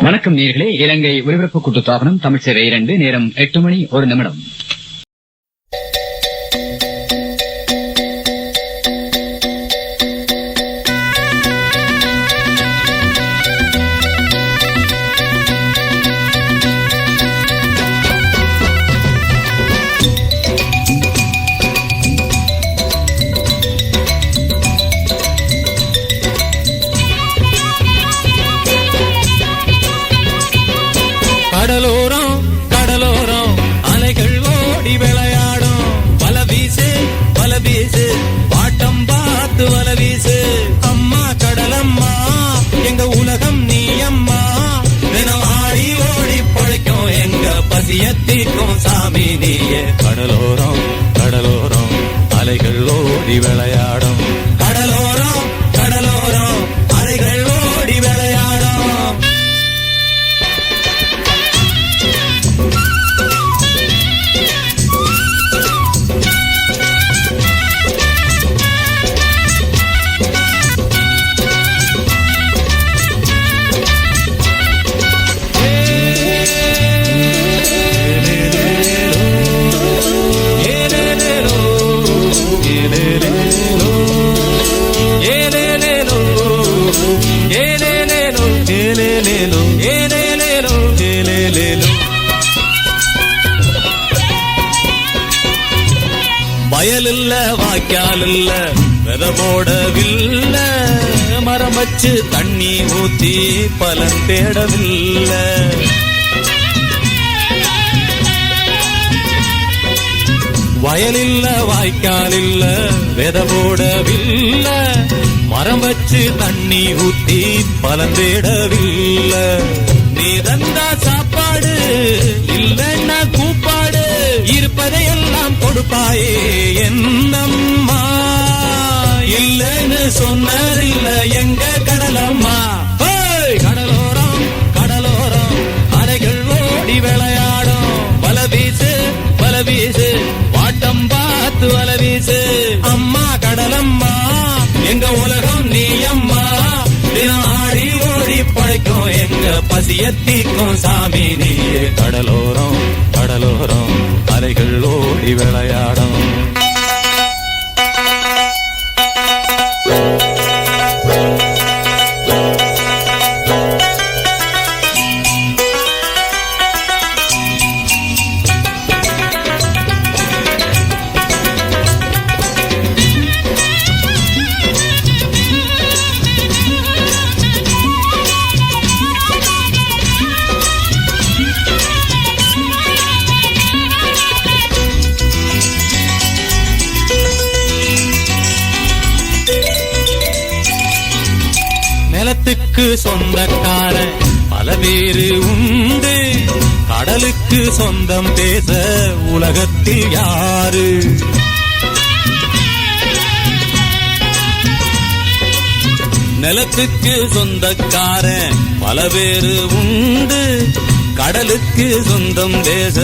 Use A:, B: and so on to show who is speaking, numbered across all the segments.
A: வணக்கம் நேயர்களே. இலங்கை ஒலிபரப்பு கூட்டுத்தாபனம் தமிழ் சேவை 2 நேரம் 8:01.
B: கடலோரம் கடலோரம் அலைகள் ஓடி விளையாடும். வல வீசு பாட்டம் பார்த்து வல வீசு. அம்மா கடலம்மா எங்க உலகம் நீ அம்மா. தினம் ஆடி ஓடி பழைக்கும் எங்க பசியத்திற்கும் சாமி நீயே. கடலோரம் கடலோரம் அலைகள் ஓடி விளையாடும். கடலோரம் கடலோரம் அலைகள் ஓடி விளையாடும். வயலில்ல வாய்க்காலில்ல வித போடவில்ல. மரம் வச்சு தண்ணி ஊத்தி பலன் தேடவில்ல. வயலில்ல வாய்க்காலில்ல வித போடவில்ல. மரம் வச்சு தண்ணி ஊத்தி பலன் தேடவில்ல. நீ தந்தா சாப்பாடு இல்லைன்னா கூப்பாடு. இருப்பதையெல்லாம் கொடுப்பாயே என்னம்மா. இல்லைன்னு சொன்னதில்ல எங்க கடலம்மா. கடலோரம் கடலோரம் அலைகள் ஓடி விளையாடும். வல வீசு வாட்டம் பார்த்து வல வீசு. அம்மா கடலம்மா எங்க உலகம் நீ அம்மா. தினம் ஆடி ஓடி பழைக்கும் எங்க பசியத்திற்கும் சாமி நீயே. கடலோரம் கடலோரம் அலைகள் ஓடி விளையாடும். நிலத்துக்கு சொந்தக்காரன் பல பேரு உண்டு. கடலுக்கு சொந்தம் பேச உலகத்தில் யாரு. நிலத்துக்கு சொந்தக்காரன் பல பேரு உண்டு. கடலுக்கு சொந்தம் பேச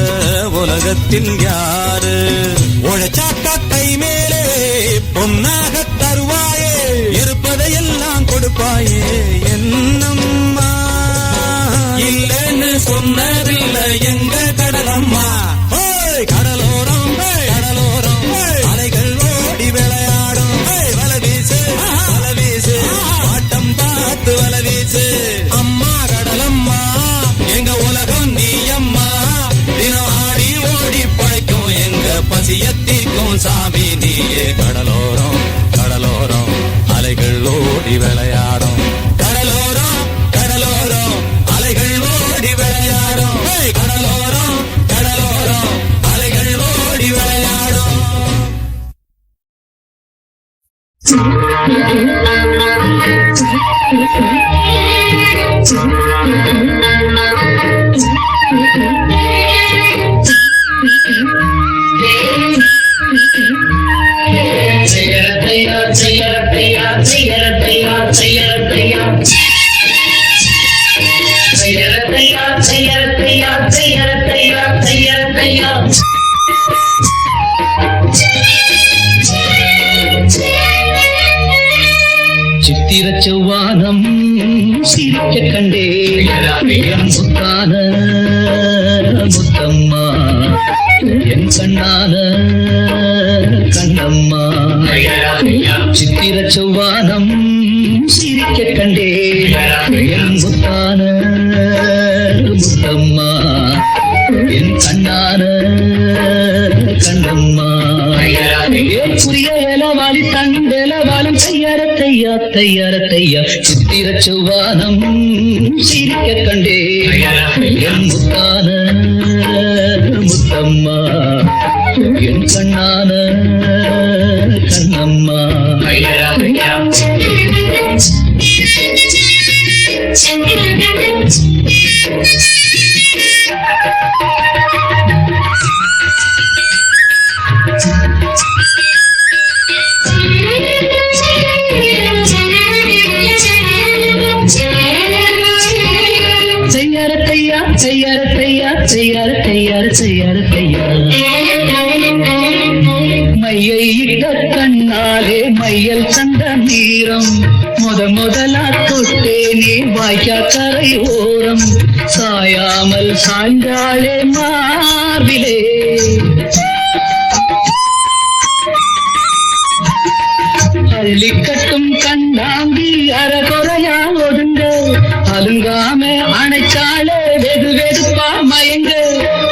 B: உலகத்தில் யாரு. உழைச்சாக்கா கை மேலே பொன்னாக தருவாயே. இருப்பதையெல்லாம் கொடுப்பாயே என்னம்மா. இல்லைன்னு சொன்னதில்ல எங்க கடலம்மா. கடலோரம் கடலோரம் அலைகள் ஓடி விளையாடும். வல வீசு ஆட்டம் பார்த்து வல வீசு. அம்மா கடலம்மா எங்க உலகம் நீ அம்மா. தினம் ஆடி ஓடி பழைக்கும் எங்க பசியத்திற்கும் சாமி நீயே. கடலோரம் கடலோரம் அலைகள் ஓடி விளையாடும். கடலோரம் கடலோரம் அலைகள் ஓடி விளையாடும். கடலோரம் கடலோரம் அலைகள் ஓடி விளையாடும்.
C: சித்திர செவ்வானம் சிரிக்க கண்டே முத்தான முத்தம்மா என் கண்ணான கண்ணம்மா சித்திர செவ்வானம் சிரிக்க கண்டே என் முத்தான முத்தம்மா என் கண்ணான கண்ணம்மா புரிய இலவாளி தண்டலவாளும் தையார தையா தையார தையா சித்திர செவ்வானம் சிரிக்க கண்டே என் முத்தான முத்தம்மா என் கண்ணான கண்ணம்மா தையார தையா தையார தையார தையார தையா மையை இட்ட கண்ணாலே மையல் கண்ட நீரம் முதலா தொட்டேனே வாய்க்கா கரை ஓரம் சாயாமல் சாய்ந்தாளே மார்பிலே அள்ளி கட்டும் கண்ணாங்கி அறகுறையா ஒதுங்க அலுங்காம அணைச்சாலே வெது வெதுப்பா மயங்க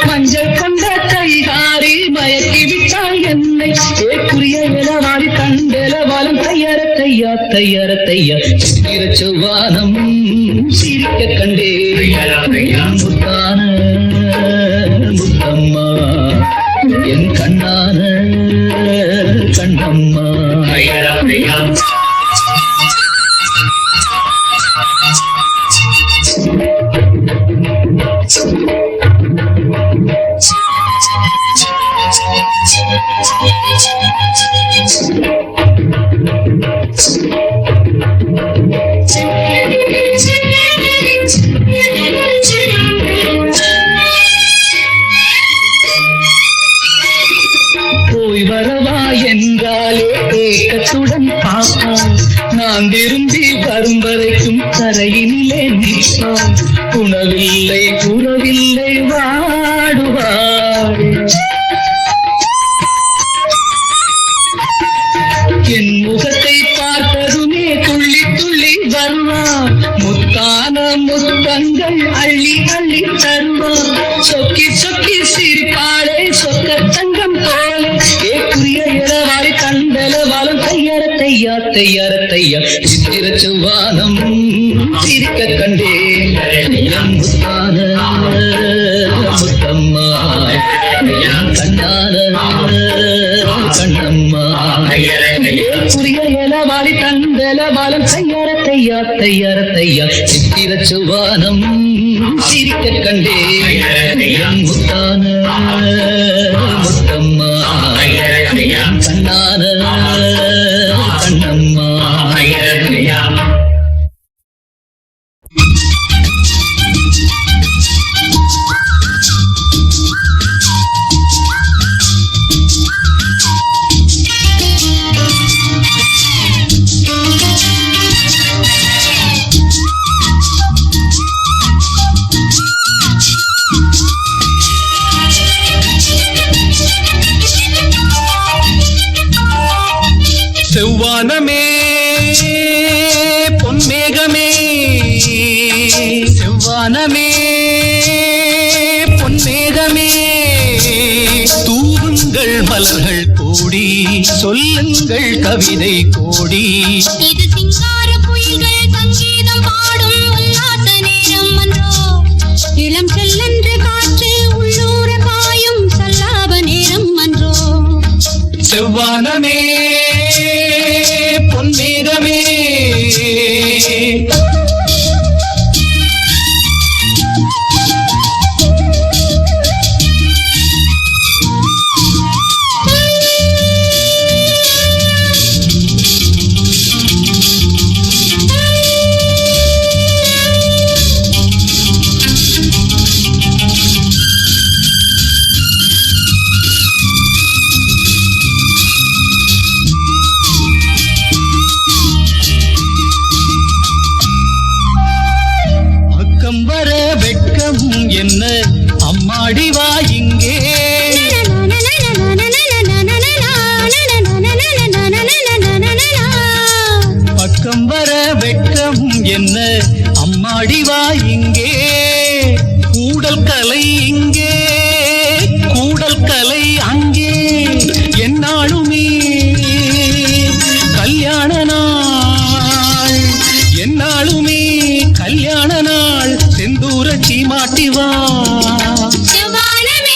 C: மஞ்சள் கொண்ட கைகாரி மயக்கி விட்டாள் என்னை ஏக்குரிய இளவாரி கண்டலவாலம் தையார தையா தையார தையா சித்திர செவ்வானம் சிரிக்க கண்டே முத்தான முத்தம்மா என் கண்ணான கண்ணம்மா போய் வரவா என்றாலே ஏக்கத்துடன் பார்ப்பான் நான் விரும்பி வரும் வரைக்கும் கரையினிலே நிற்பான் உணவில்லை உறவில்லை வாடுவாள் என் முகத்தை பார்த்ததுமே துள்ளி துள்ளி வருவான் முத்தான முத்தங்கள் அள்ளி அள்ளி தருவான் சொக்கி சொக்கி சிரிப்பாளே சொக்க தங்கம் போல ஏக்குரிய இளவாரி கண்டலவாலம் தையார தையா தையார தையா சித்திர செவ்வானம் சிரிக்க கண்டே முத்தான முத்தம்மா கண்ணான கண்ணம்மா புரிய இளவாரி கண்டலவாலம் தையார தையா தையார தையா சித்திர செவ்வானம் சிரிக்க கண்டே முத்தான முத்தம்மா கண்ணான கண்ணம்மா
B: செவ்வானமே பொன்மேகமே செவ்வானமே பொன்மேகமே தூவுங்கள் மலர்கள் கோடி சொல்லுங்கள் கவிதை கோடி
D: இது சிங்கார குயில்கள் சங்கீதம் பாடும் உல்லாச நேரம் அன்றோ இளம் செல்லென்று காற்று உள்ளூர பாயும் சல்லாப நேரம் அன்றோ
B: செவ்வானமே பொன்மேகமே வெட்கம் என்ன அம்மாடி வா இங்கே பக்கம் வர வெட்கம் என்ன அம்மாடி வா இங்கே கூடல் கலை இங்கே கூடல் கலை அங்கே என்னாலுமே கல்யாண நாள் என்னாலுமே கல்யாண நாள் செந்தூரச்சி மாட்டி வா செவ்வானமே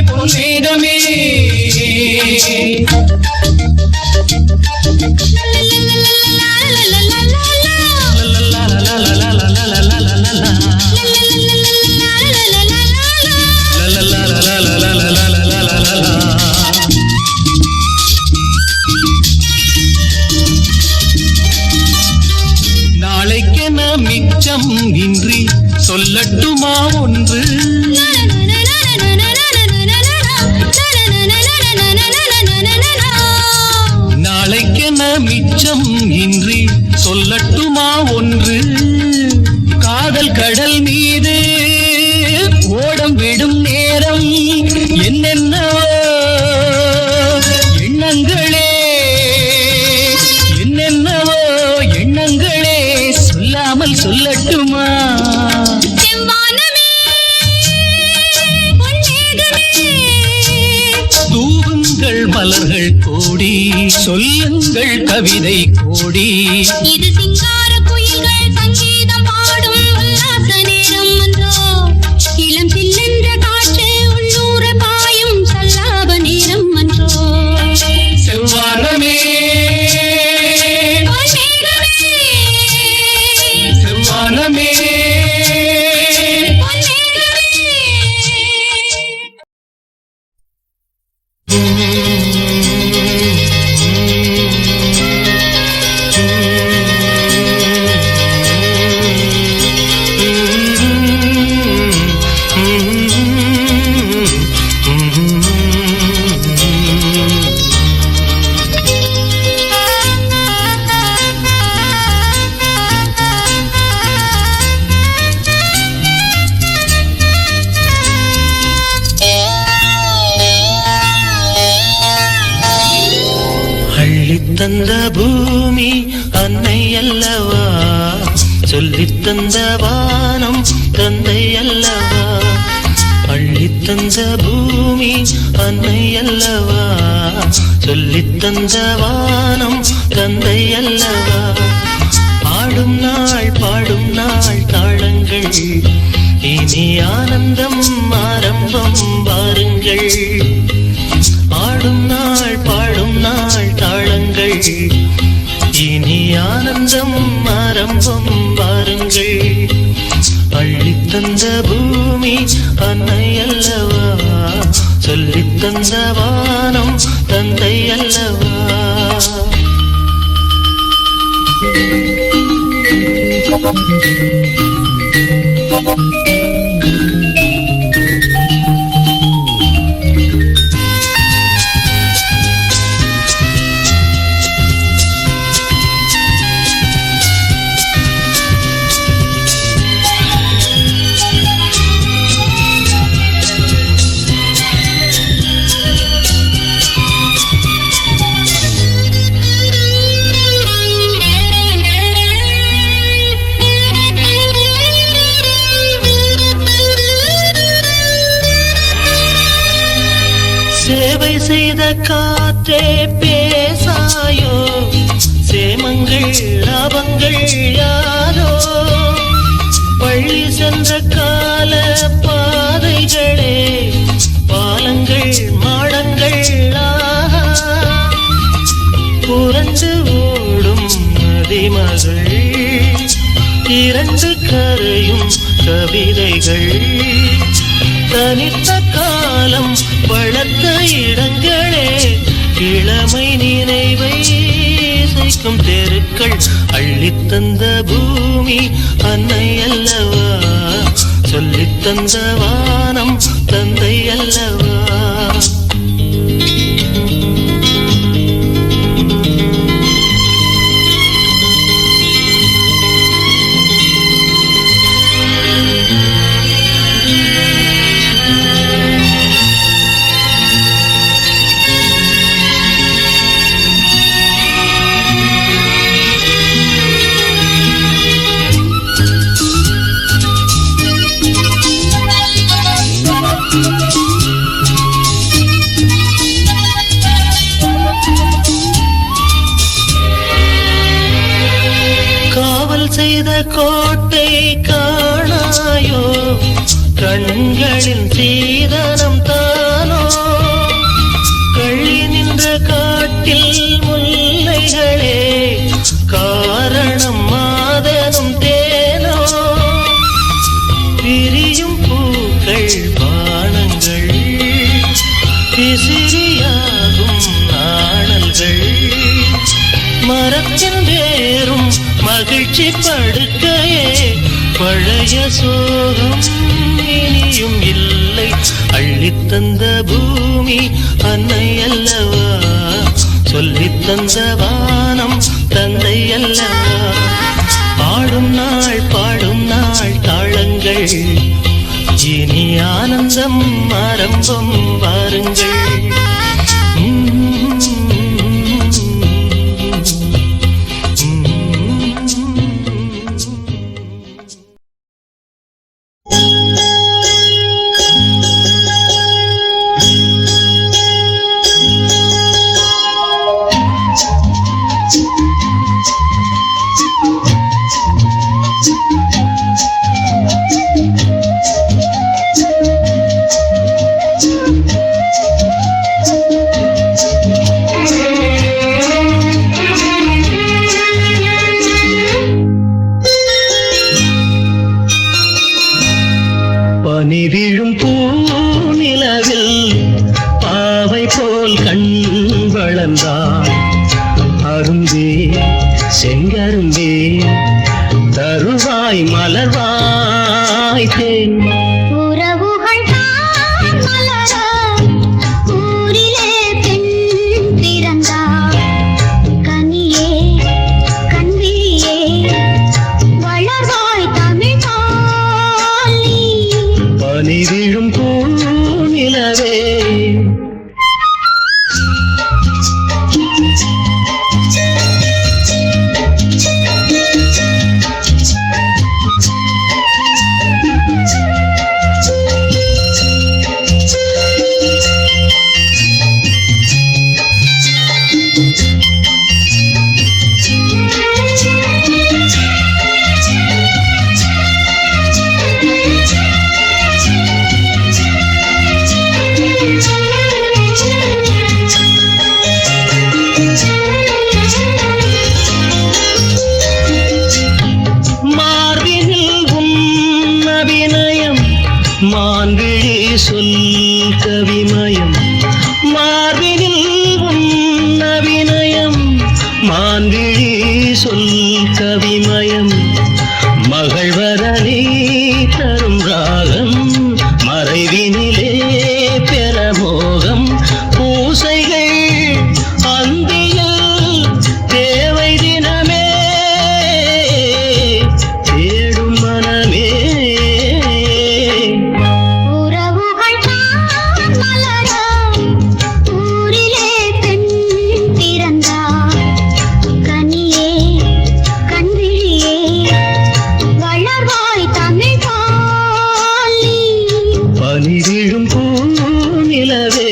B: பொன்மேகமே நாளைக்கென மிச்சம் இன்றி சொல்லட்டுமா ஒன்று நாளைக்கென மிச்சம் இன்றி சொல்லட்டுமா ஒன்று காதல் கடல் மீது ஓடம் விடும் நேரம் என்னென்னவோ எண்ணங்களே என்னென்னவோ எண்ணங்களே சொல்லாமல் சொல்லட்டுமா தூவுங்கள் மலர்கள் கோடி சொல்லுங்கள் கவிதை கோடி
D: இது சிங்கார குயில்கள் சங்கீதம் பாடும் உல்லாச நேரம் என்றோ இளம் சில்லென்ற காற்று உள்ளூர பாயும் சல்லாப நேரம் என்றோ
B: செவ்வானமே செவ்வானமே
E: தந்த பூமி அன்னை அல்லவா சொல்லித் தந்த வானம் தந்தை அல்லவா அள்ளித் தந்த பூமி அன்னை அல்லவா சொல்லித் தந்த வானம் தந்தை அல்லவா ஆடும் நாள் பாடும் நாள் தாளங்கள் இனி ஆனந்தம் ஆரம்பம் வாருங்கள் ஆடும் நாள் பாடும் நாள் தாளங்கள் இனி ஆனந்தம் ஆரம்பம் வாருங்கள் அள்ளித் தந்த பூமி அன்னை அல்லவா சொல்லித் தந்த வானம் தந்தை அல்லவா சேவை செய்த காற்றே பேசாயோ, சேமங்கள் லாபங்கள் யாரோ, பள்ளி சென்ற கால பாதைகளே பாலங்கள் மாடங்கள் புரண்டு ஓடும் நதிமகள், இரண்டு கரையும் கவிதைகள், தனித்த காலம் வளர்த்த இடங்களே இளமை நினைவை சேர்க்கும் தெருக்கள், அள்ளித்தந்த பூமி அன்னை அல்லவா, சொல்லித்தந்த வானம் தந்தை அல்லவா. செய்த கோட்டை காணாயோ, கண்களின் சீதனம் தானோ, கள்ளி நின்ற காட்டில் முல்லைகளே காரணம் மாதனும் தேனோ, பிரியும் பூக்கள் பானங்கள் விசிறியாகும் நாணல்கள், மரத்தின் வேறும் மகிழ்ச்சி படுக்கையே பழைய சோகம் இனியும் இல்லை, அள்ளித்தந்த பூமி அன்னை அல்லவா, சொல்லித்தந்த வானம் தந்தை அல்லவா. பாடும் நாள் தாளங்கள், இனி ஆனந்தம் ஆரம்பம் வாருங்கள். பனி விழும் பூநிலவே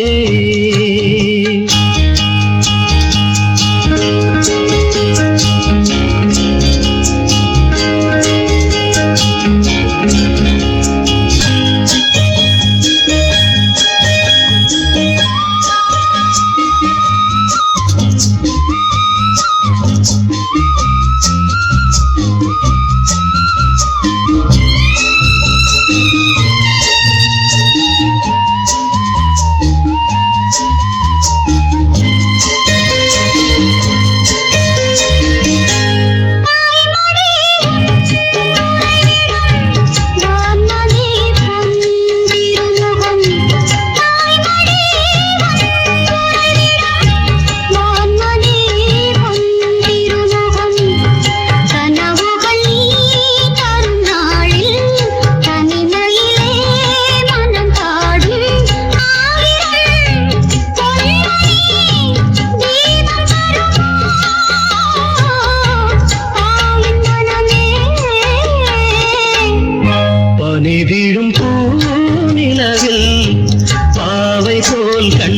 B: போல் கண்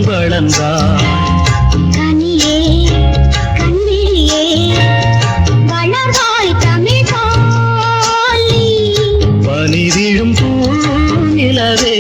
B: வளர்ந்தாள்.
D: கனியே கண்ணியே வளர்வாய் தமிழ் பாலி.
B: பனி விழும் பூநிலவே.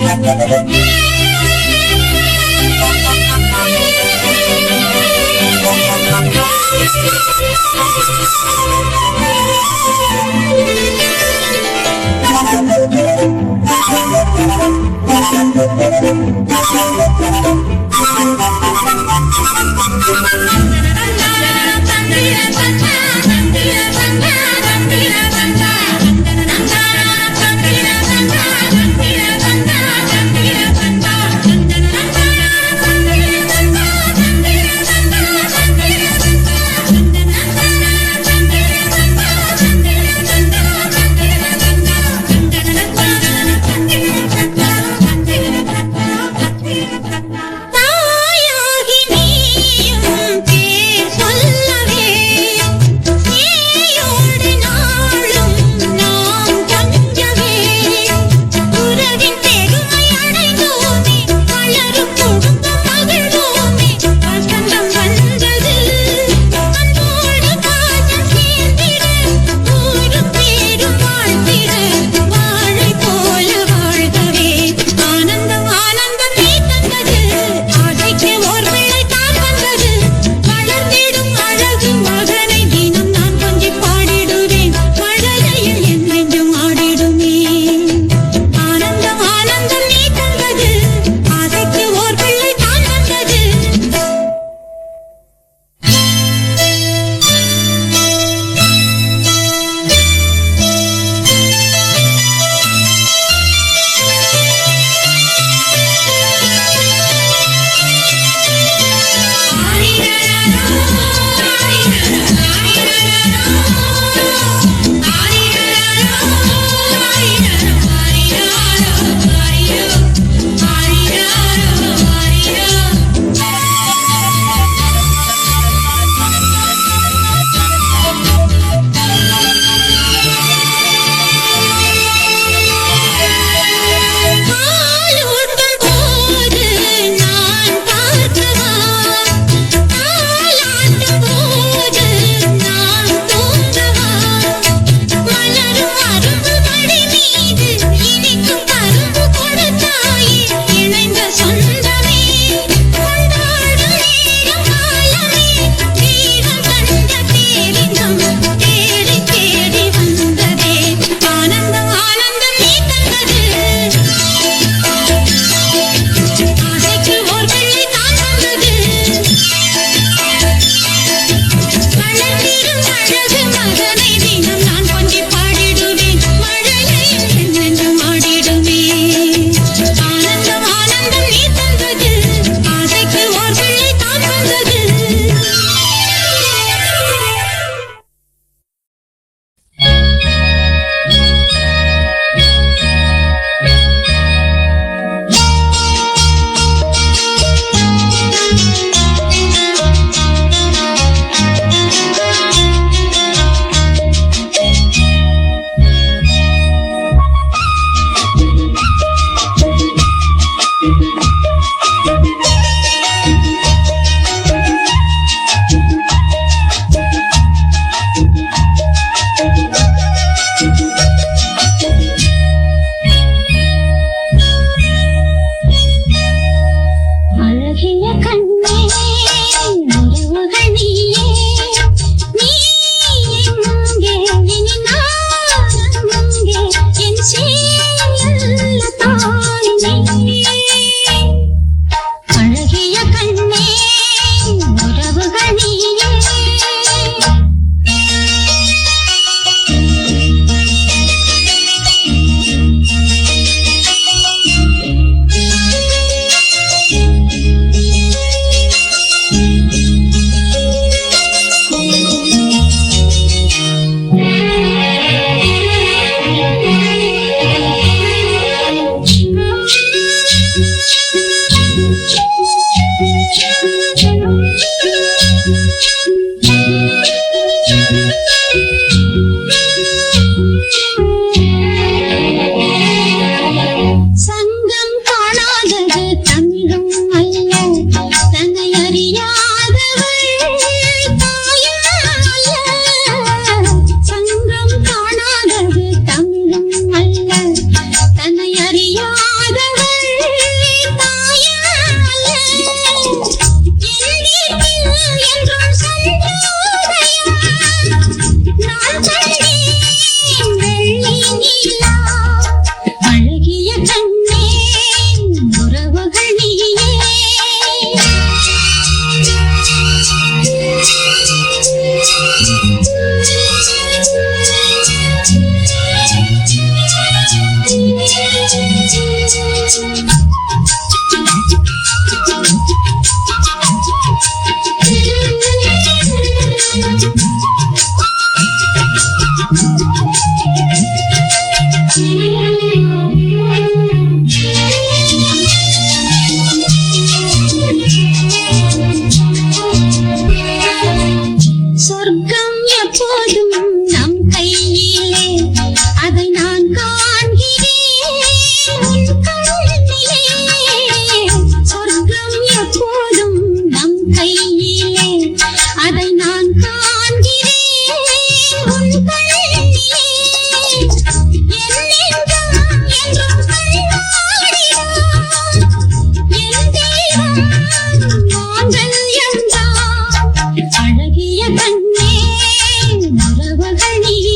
D: Thank you. வெண்ணிலா அழகிய கண்ணே உறவுகள் நீயே சொர்க்கம் எப்போதும் நம் கையிலே அதை நான் காண்கிறேன் உன் கண்ணிலே சொர்க்கம் எப்போதும் நம் கையிலே அதை நான் காண்கிறேன் உன் கண்ணிலே என் நெஞ்சம் என்றும் கண்ணாடிதான் என் தெய்வம் மாங்கல்யம்தான் அழகிய கண்ணே உறவுகள் நீயே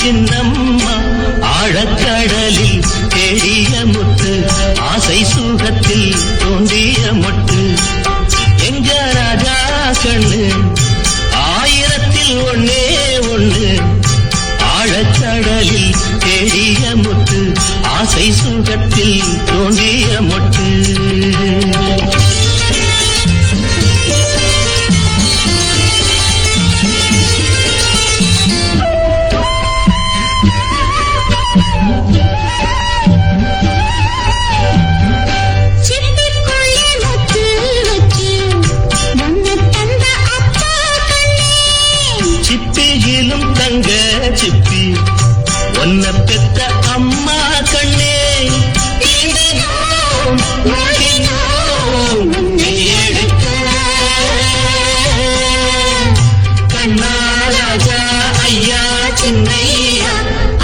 E: சின்னம்மா ஆழக்கடலில் தேடிய முத்து ஆசை சுகத்தில் தோன்றிய மொட்டு எங்க ராஜா கண்ணு ஆயிரத்தில் ஒன்னே ஒண்ணு ஆழக்கடலில் தேடிய முத்து ஆசை சுகத்தில் தோன்றிய மொட்டு சிப்பியிலும் தங்க சிப்பி ஒன்ன பெத்த அம்மா கண்ணே கண்ணா ராஜா ஐயா சின்னையா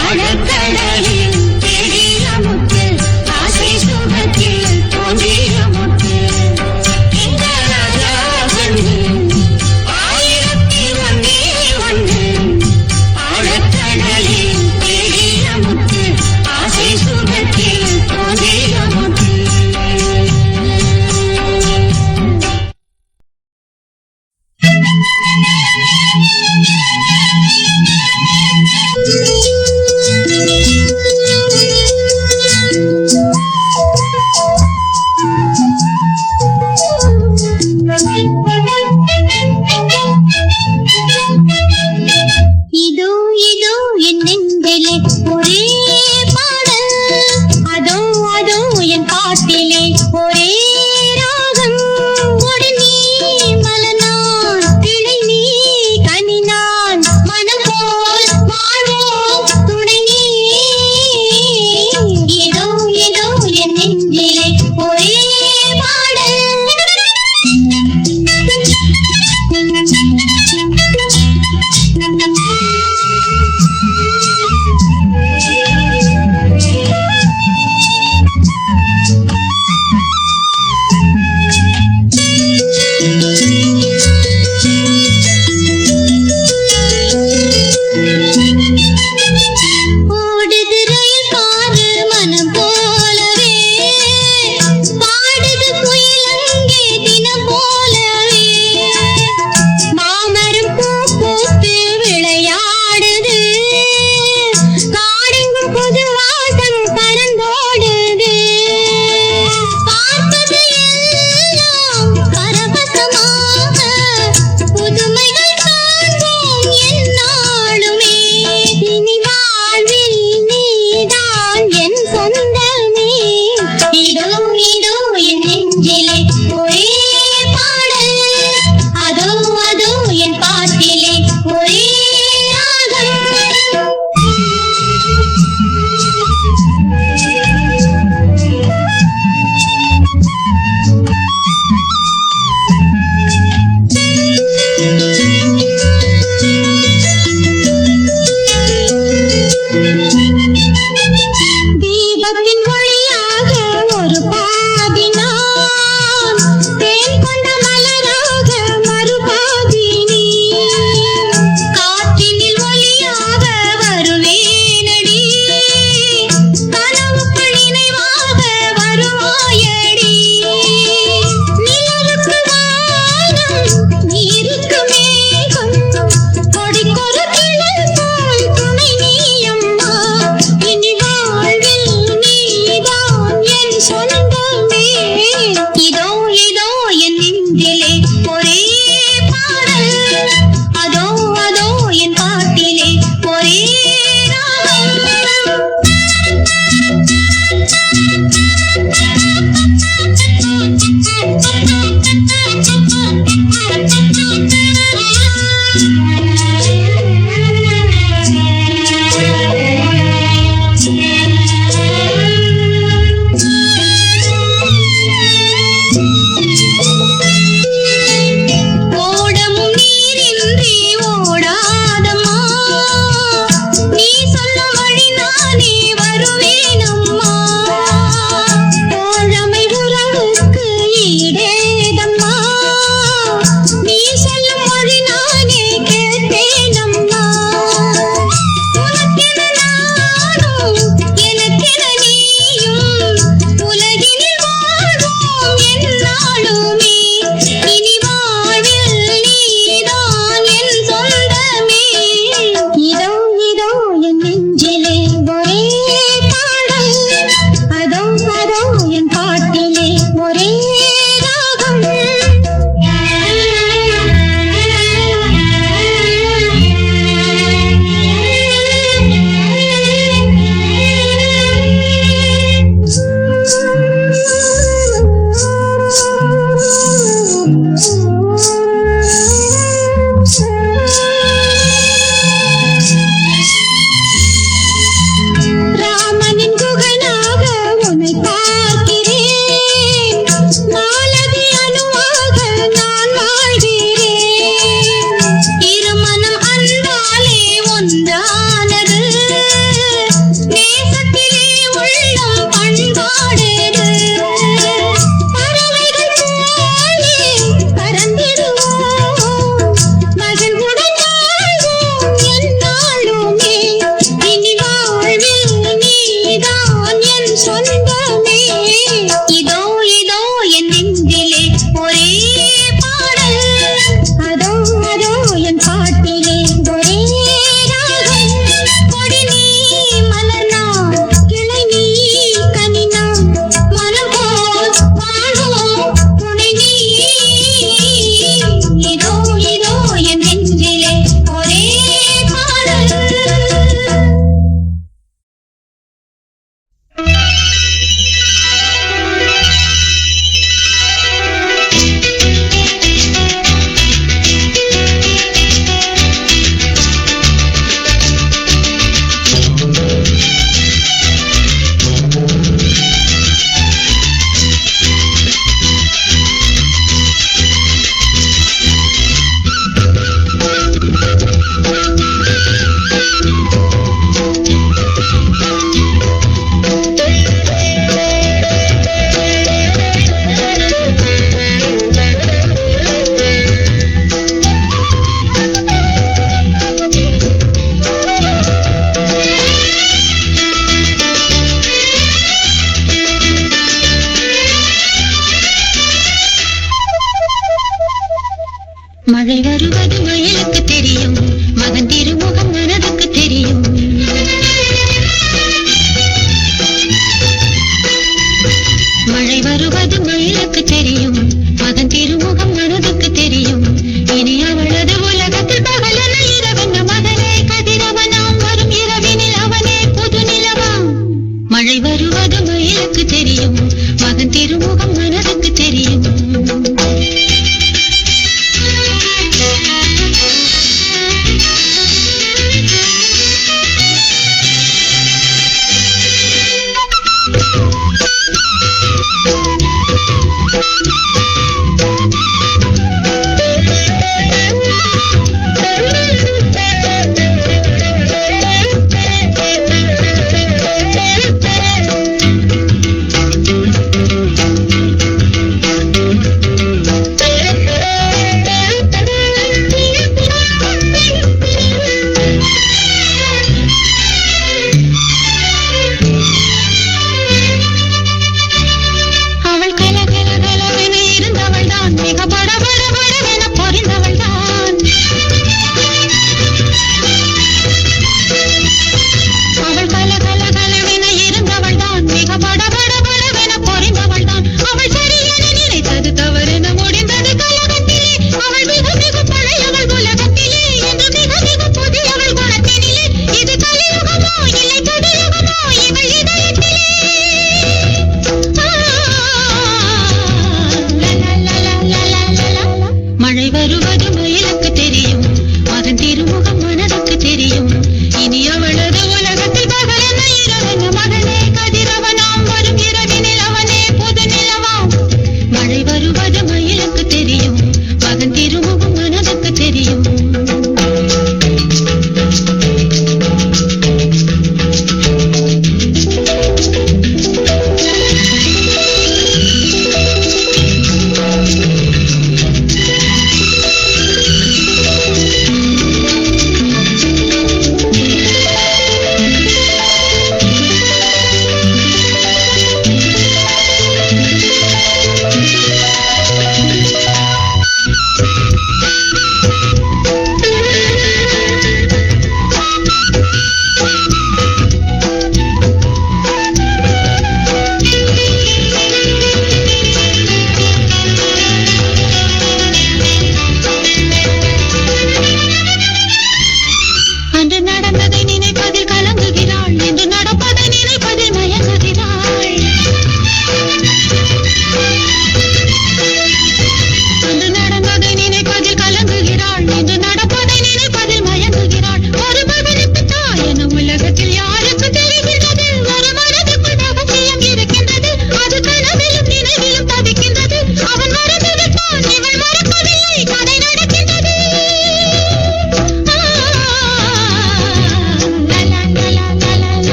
E: ஆழக்கடலில் தேடிய முத்து ஆசை சுகத்தில் தோன்றிய முத்து எங்க ராஜா கண்ணு ஆயிரத்தில் ஒன்னே ஒன்று ஆழக்கடலில் தேடிய முத்து ஆசை சுகத்தில் தோன்றிய முத்து
D: இதோ இதோ என் நெஞ்சிலே ஒரே பாடல் அதோ அதோ என் பாட்டிலே ஒரே ராகம் ஒரு நீ மலனான் கிளை நீ கனினான் மனம் போல் வாழ்வோம் துணை நீ இதோ இதோ என் நெஞ்சிலே ஒரே பாடல்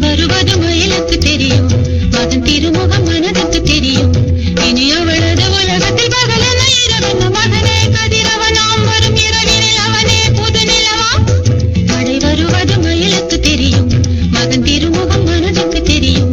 F: மழை வருவது மயிலுக்கு தெரியும், மகன் திருமுகம் மனதுக்கு தெரியும். இனி அவளது உலகத்தில் பகலென இரவென்ன மகனே கதிரவன், நாம் வரும் இரவினில் அவனே புது நிலவா. மழை வருவது மயிலுக்கு தெரியும், மகன் திருமுகம் மனதுக்கு தெரியும்.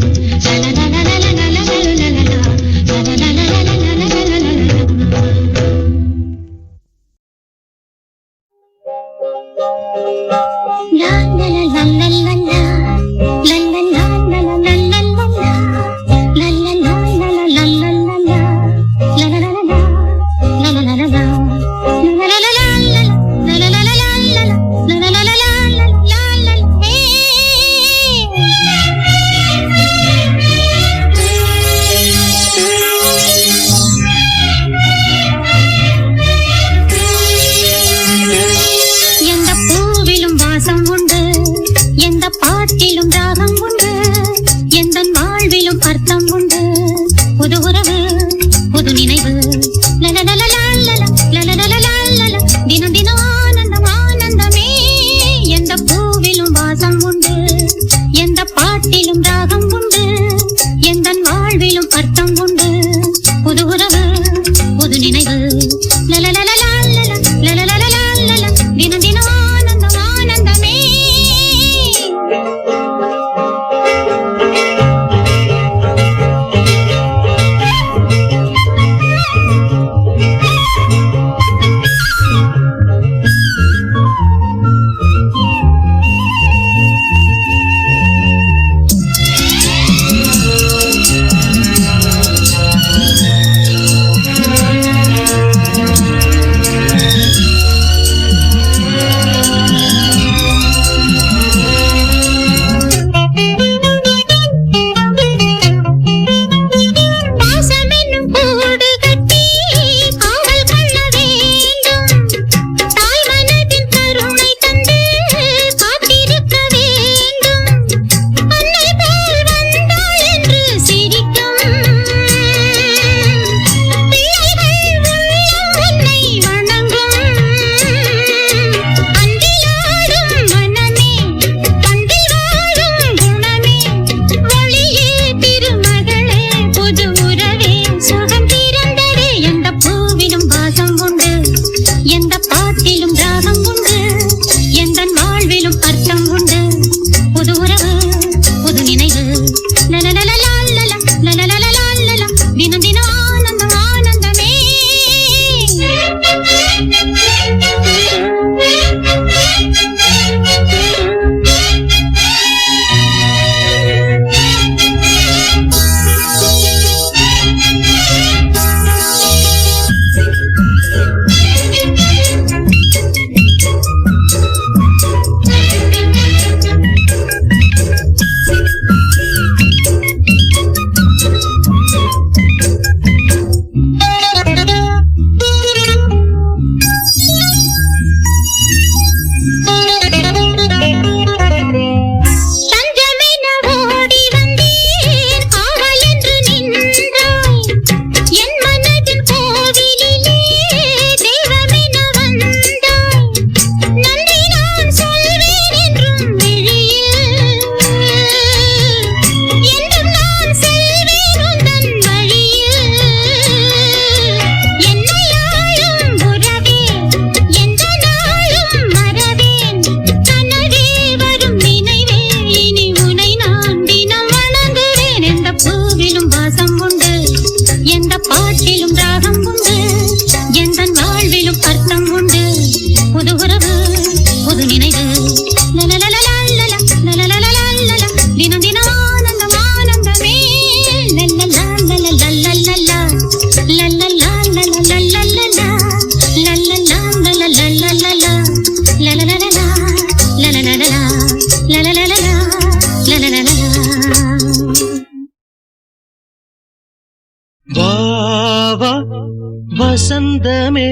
B: வசந்தமே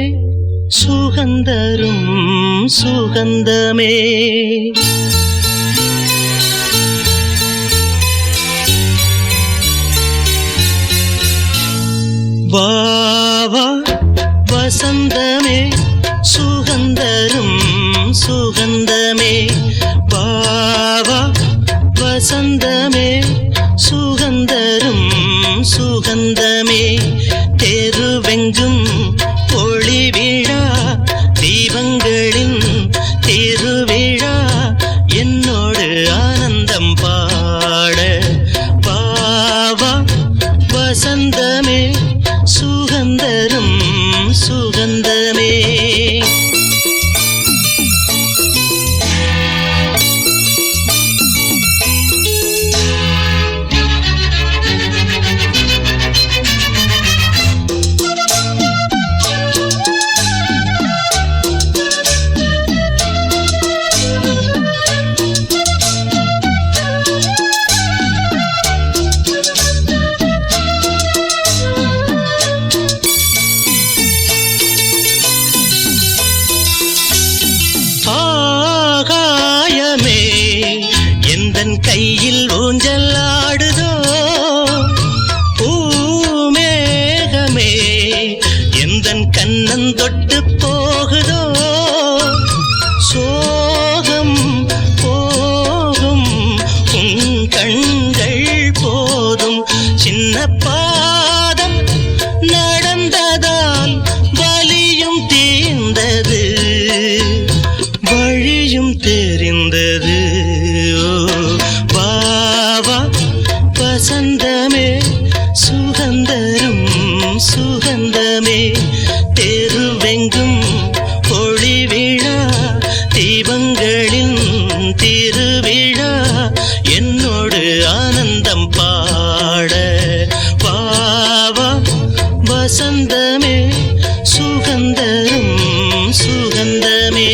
B: சுகந்தரும் சுகந்தமே வாவா வசந்தமே சுகந்தரும் சுகந்தமே வாவா வசந்தமே சுகந்தரும் சுகந்தமே தெருவெங்கும் ஒளி விழா தீபங்களின் திருவிழா என்னோடு ஆனந்தம் பாட பாவா வசந்தமே சுகந்தரும் சுகந்தமே கையில் ஊஞ்சல் ஆடுதோ பூமேகமே எந்தன் கண்ணன் தொட்டு போகுதோ சோகம் போகும் உன் கண்கள் போதும் சின்ன பாதம் நடந்ததால் வலியும் தீர்ந்தது வழியும் தெரிந்தது வசந்தமே சுகந்தரும் சுகந்தமே தெருவெங்கும் ஒளி விழா தீபங்களின் திருவிழா என்னோடு ஆனந்தம் பாட பாவா வசந்தமே சுகந்தரும் சுகந்தமே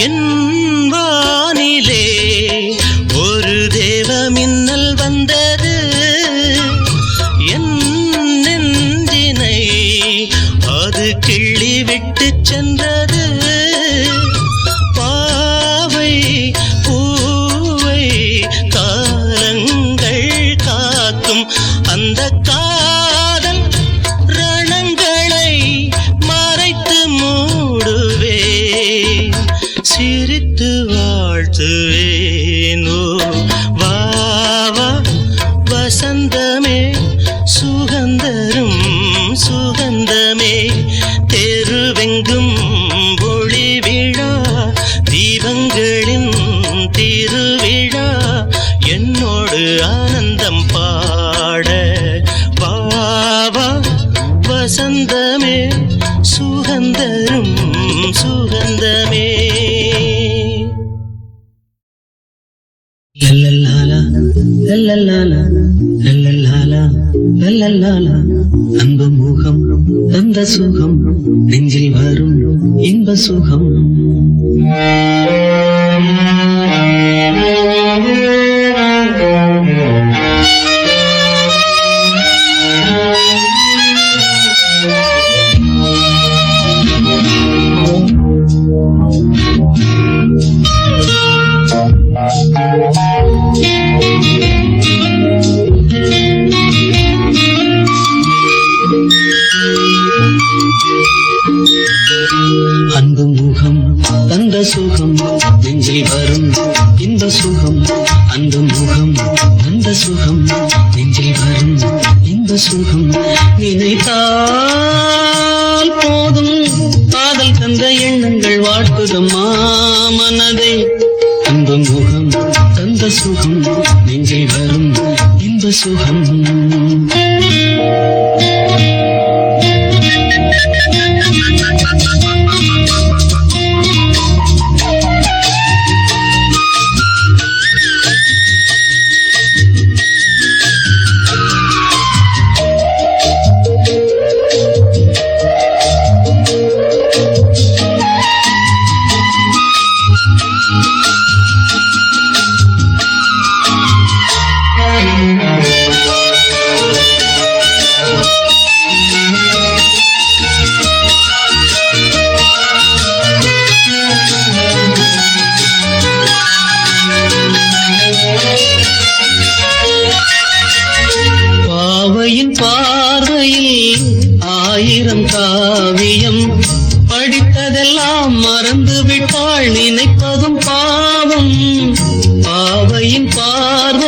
B: என் வானிலே ஒரு தேவ மின்னல் வந்தது என் நெஞ்சினை அது கிள்ளி விட்டு சென்றது பாவை பூவை காலங்கள் காக்கும் அந்த காதல் ரணங்களை மறைத்து மூடுவே சிரித்து வாழ்த்துவேனோ வாவா வசந்தமே சுகந்தரும் சுகந்தமே தெருவெங்கும் ஒளி விழா தீபங்களின் திருவிழா என்னோடு ஆனந்தம் பாட வாவா வசந்தமே சுகந்தரும் சுகந்தமே லல்லலாலா லல்லலாலா லல்லலாலா லல்லலாலா அன்பு முகம் தந்த சுகம் நெஞ்சில் வரும் இன்ப சுகம் அன்பு முகம் தந்த சுகம் நெஞ்சில் வரும் இன்ப சுகம் அன்பு முகம் தந்த சுகம் நெஞ்சில் வரும் இன்ப சுகம் நினைத்தால் போதும் காதல் தந்த எண்ணங்கள் வாழ்த்துதம்மா மனதை அன்பு முகம் தந்த சுகம் நெஞ்சில் வரும் இன்ப சுகம்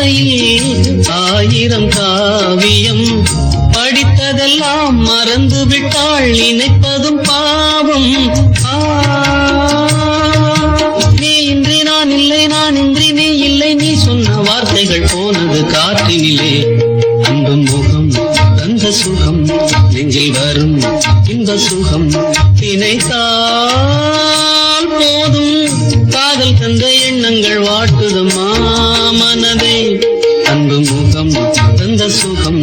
B: பாதையில் 1000 காவியம் படித்ததெல்லாம் மறந்து விட்டாள் நினைப்பதும் பாவம். நீ இன்றி நான் இல்லை, நான் இன்றி நீ இல்லை, நீ சொன்ன வார்த்தைகள் போனது காற்றினிலே. அன்பு முகம் தந்த சுகம் நெஞ்சில் வரும் இந்த சுகம் நினைத்தால் போதும். காதல் தந்த எண்ணங்கள் வாட்டுதம்மா மனதை. அன்பு முகம் தந்த சுகம்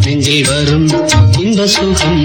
B: நெஞ்சில் வரும் இந்த சுகம்.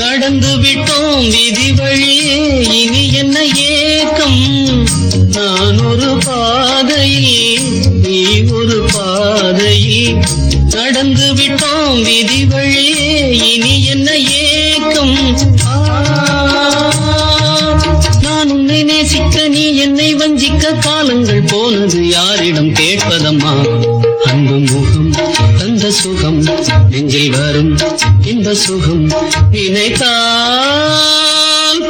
B: நடந்து விட்டோம் விதி வழியே, இனி என்ன ஏக்கம். நான் ஒரு பாதையில் நீ ஒரு பாதையில் நடந்து விட்டோம் விதி வழியே, இனி என்ன ஏக்கம். நான் உன்னை நேசிக்க நீ என்னை வஞ்சிக்க காலங்கள் போனது யாரிடம் கேட்பதம்மா. அன்பு முகம் தந்த சுகம் நெஞ்சில் வரும் இந்த சுகம் நினைத்தால்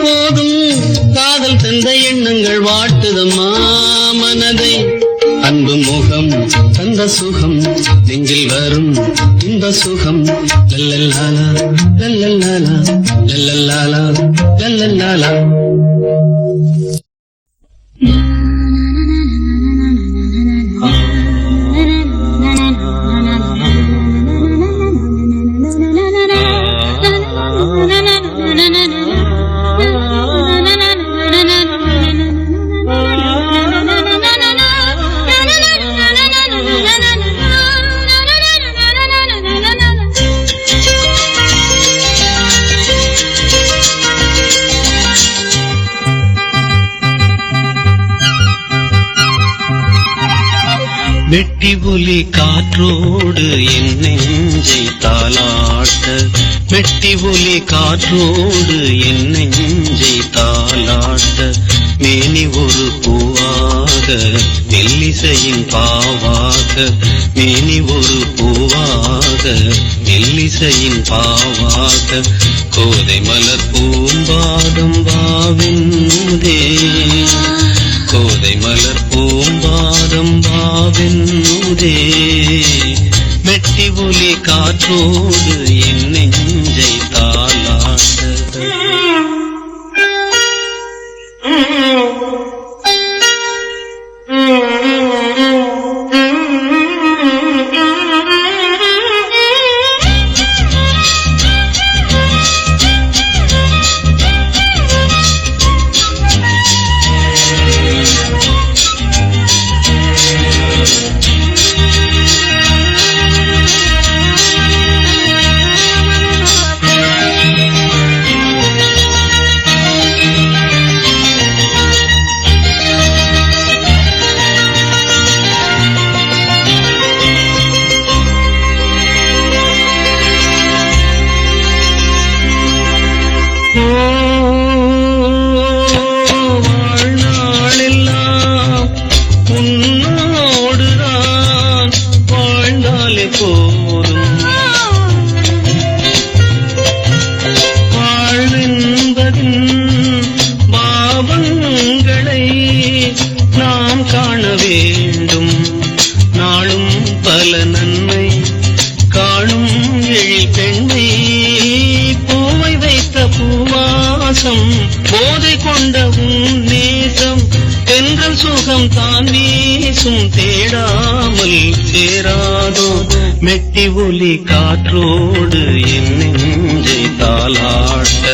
B: போதும். காதல் தந்த எண்ணங்கள் வாட்டுதம்மா மனதை. அன்பு முகம் தந்த சுகம் நெஞ்சில் வரும் இந்த சுகம். லல்லல்லாலா லல்லல்லாலா லல்லல்லாலா லல்லல்லாலா. வெட்டி ஒலி காற்றோடு என் நெஞ்சை தாலாட்ட, வெட்டி ஒலி காற்றோடு என் நெஞ்சை தாலாட்ட. மேனி ஒரு பூவாக மெல்லிசையின் பாவாக, மேனி ஒரு பூவாக மெல்லிசையின் பாவாக. கோதை மலர் பூம்பாதம் வாவென்னுதே, கோதை மலர் பூம்பாதம் வாவென்னுதே. மெட்டி ஒலி காற்றோடு என் நெஞ்சை தாலாட்ட. போதை கொண்ட உன் நேசம் தென்றல் சுகம் தான் வீசும் தேடாமல் சேராதோ. மெட்டி ஒலி காற்றோடு என் நெஞ்சை தாலாட்ட.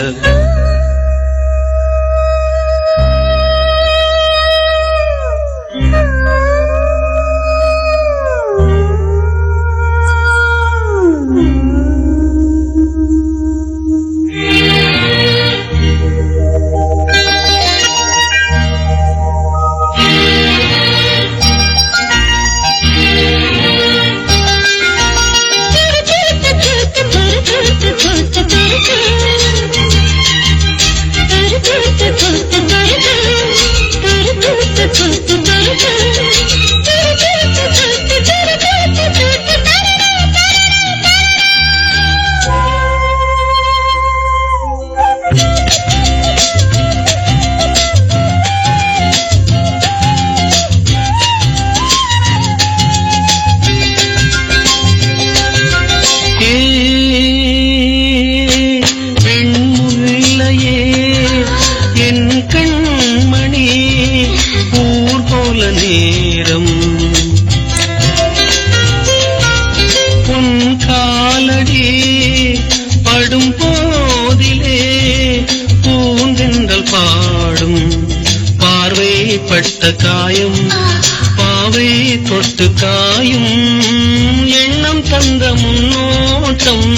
B: பட்ட காயம் பாவை தொட்டு காயும் எண்ணம் தந்த முன்னோட்டம்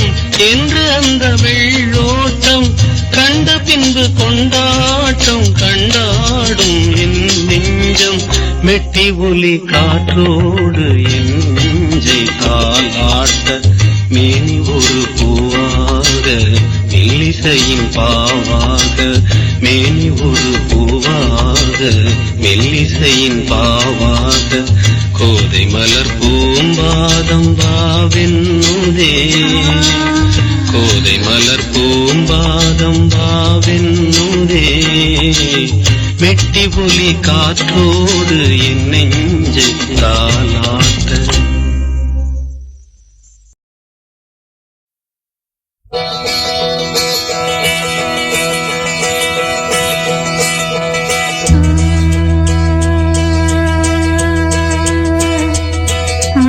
B: என்று அந்த வெள்ளோட்டம் கண்ட பின்பு கொண்டாட்டம் கண்டாடும் என் நெஞ்சம் மெட்டி ஒலி காற்றோடு என் நெஞ்சை தாளாட்ட மேனி ஒரு பூவாக மெல்லிசையின் பாவாக மேனி ஒரு பூவாக மெல்லிசையின் பாவாக கோதை மலர் பூம்பாதம் வாவென்னுதே கோதை மலர் பூம்பாதம் வாவென்னுதே மெட்டி ஒலி காற்றோடு என் நெஞ்சை தாளாட்ட
D: ஆ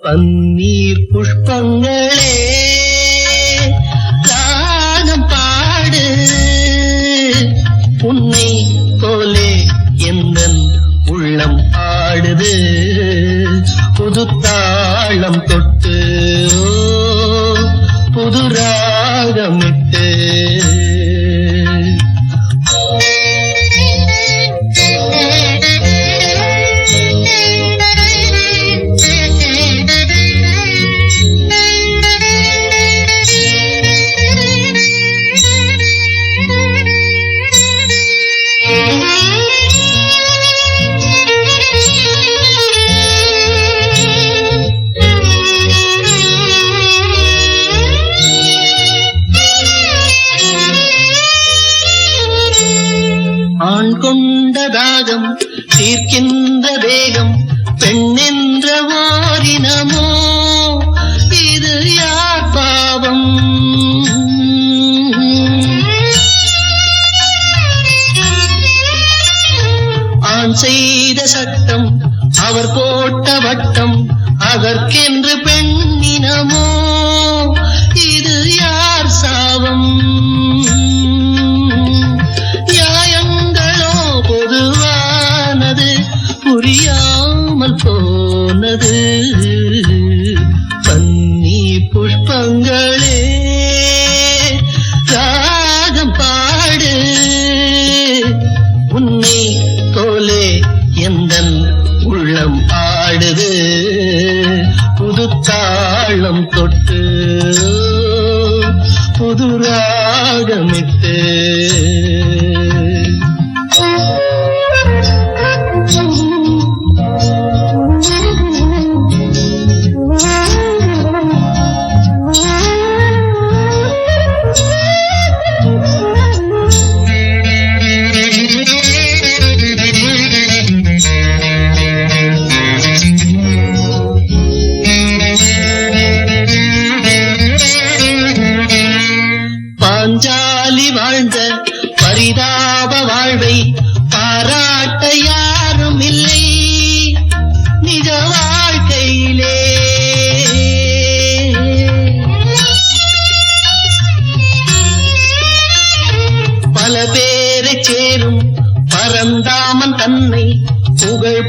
B: பன்னீர் புஷ்பங்களே ராகம் பாடு, உன்னை போலே எந்தன் உள்ளம் ஆடுது, புது தாளம் தொட்டு புது ராகமிட்டு. ஆண் கொண்ட தாகம் தீர்க்கின்ற வேகம் பெண்ணென்ற வாரினமோ, இது யார் பாவம்? ஆண் செய்த சட்டம் அவர் போட்ட வட்டம், அதற்கென்று பெண்ணினமோ, இது யார் சாபம்? பொதுவானது புரியாமல் போனது. பன்னி புஷ்பங்களே ராகம் பாடு, உன்னை போலே எந்தன் உள்ளம் ஆடுது, புது தாளம் தொட்டு புது ராகமிட்டு.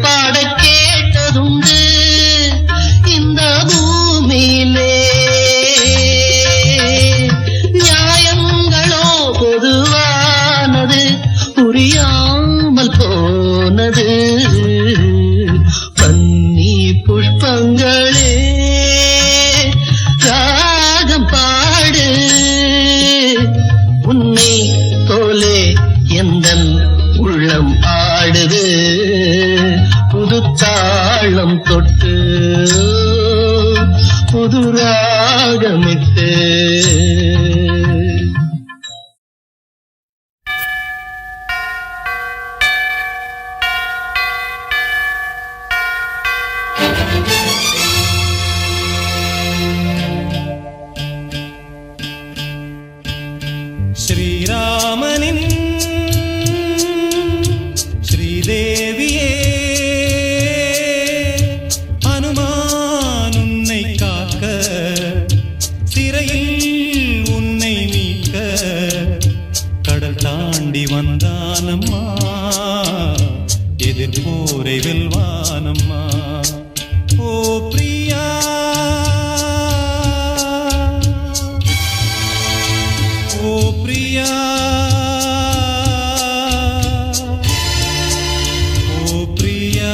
B: பாட கேட்டதுண்டு இந்த பூமியிலே. நியாயங்களோ பொதுவானது புரியாமல் போனது. பன்னி புஷ்பங்களே ராகம் பாடு, உன்னை போலே எந்தன் உள்ளம் ஆடுது. புது தாளம் தொட்டு புது ராகமிட்டு.
G: ஸ்ரீராமனின் ஸ்ரீதேவியே அனுமான் உன்னை காக்க, சிறையில் உன்னை மீட்க கடல் தாண்டி வந்தானம்மா, எதிர்போரை வெல்வானம்மா. ஓ பிரியா ஓ பிரியா ஓ பிரியா.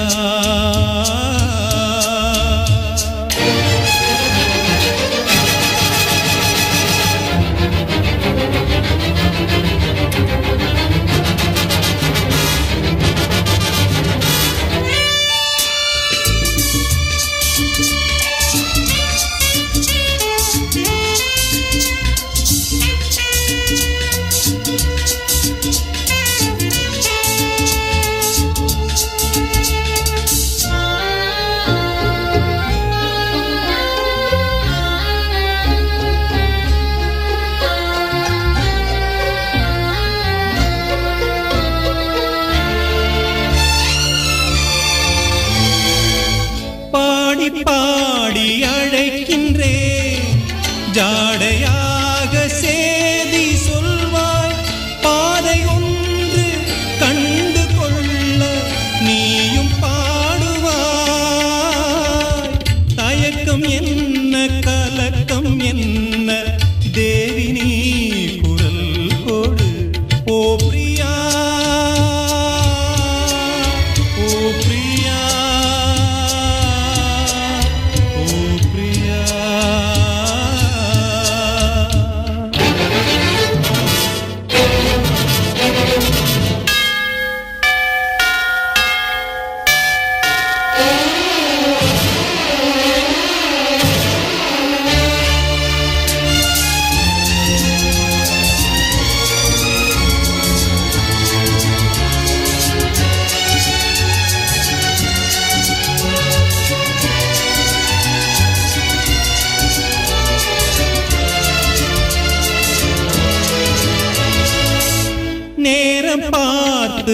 G: பாடி பாடி அழைக்கின்றேன், ஜாடையாக சேதி சொல்வாய். பாதை ஒன்று கண்டு கொள்ள நீயும் பாடுவாய். தயக்கம் என்ன கலக்கம் என்ன தேவி நீ குரல் கொடு. ஓ பிரியா ஓ பிரியா ஓ பிரியா. நேரம் பார்த்து